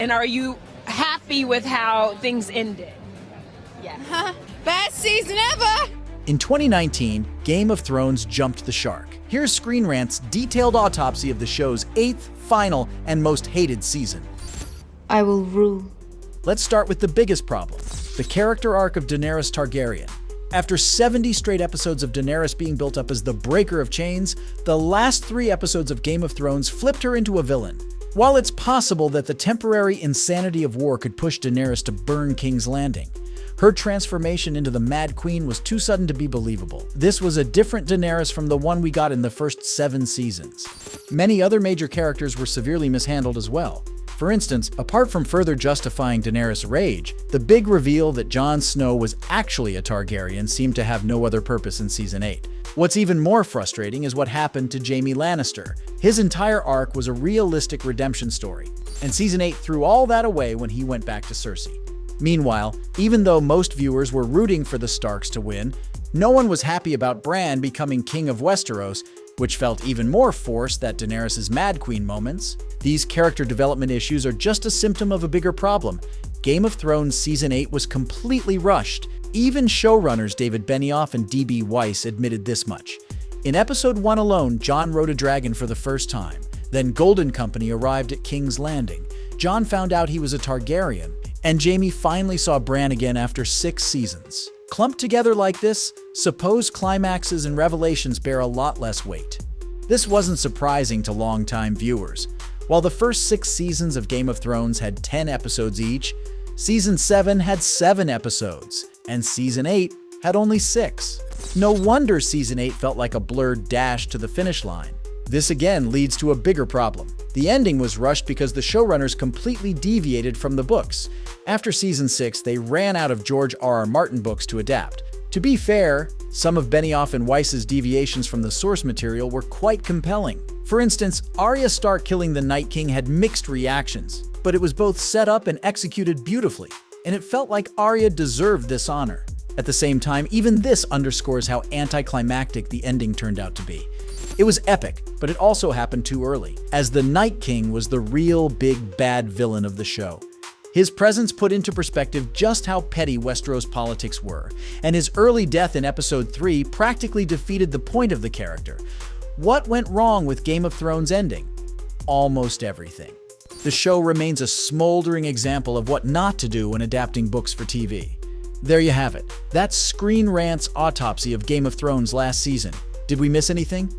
And are you happy with how things ended? Yeah. Best season ever! In 2019, Game of Thrones jumped the shark. Here's ScreenRant's detailed autopsy of the show's 8th, final, and most hated season. I will rule. Let's start with the biggest problem, the character arc of Daenerys Targaryen. After 70 straight episodes of Daenerys being built up as the breaker of chains, the last 3 episodes of Game of Thrones flipped her into a villain. While it's possible that the temporary insanity of war could push Daenerys to burn King's Landing, her transformation into the Mad Queen was too sudden to be believable. This was a different Daenerys from the one we got in the first 7 seasons. Many other major characters were severely mishandled as well. For instance, apart from further justifying Daenerys' rage, the big reveal that Jon Snow was actually a Targaryen seemed to have no other purpose in Season 8. What's even more frustrating is what happened to Jaime Lannister. His entire arc was a realistic redemption story, and Season 8 threw all that away when he went back to Cersei. Meanwhile, even though most viewers were rooting for the Starks to win, no one was happy about Bran becoming King of Westeros, which felt even more forced than Daenerys' Mad Queen moments. These character development issues are just a symptom of a bigger problem. Game of Thrones Season 8 was completely rushed. Even showrunners David Benioff and D.B. Weiss admitted this much. In Episode 1 alone, Jon rode a dragon for the first time. Then Golden Company arrived at King's Landing. Jon found out he was a Targaryen, and Jaime finally saw Bran again after 6 seasons. Clumped together like this, supposed climaxes and revelations bear a lot less weight. This wasn't surprising to longtime viewers. While the first 6 seasons of Game of Thrones had 10 episodes each, Season 7 had 7 episodes, and Season 8 had only 6. No wonder Season 8 felt like a blurred dash to the finish line. This again leads to a bigger problem. The ending was rushed because the showrunners completely deviated from the books. After Season 6, they ran out of George R.R. Martin books to adapt. To be fair, some of Benioff and Weiss's deviations from the source material were quite compelling. For instance, Arya Stark killing the Night King had mixed reactions, but it was both set up and executed beautifully, and it felt like Arya deserved this honor. At the same time, even this underscores how anticlimactic the ending turned out to be. It was epic, but it also happened too early, as the Night King was the real big bad villain of the show. His presence put into perspective just how petty Westeros politics were, and his early death in Episode 3 practically defeated the point of the character. What went wrong with Game of Thrones' ending? Almost everything. The show remains a smoldering example of what not to do when adapting books for TV. There you have it. That's ScreenRant's autopsy of Game of Thrones last season. Did we miss anything?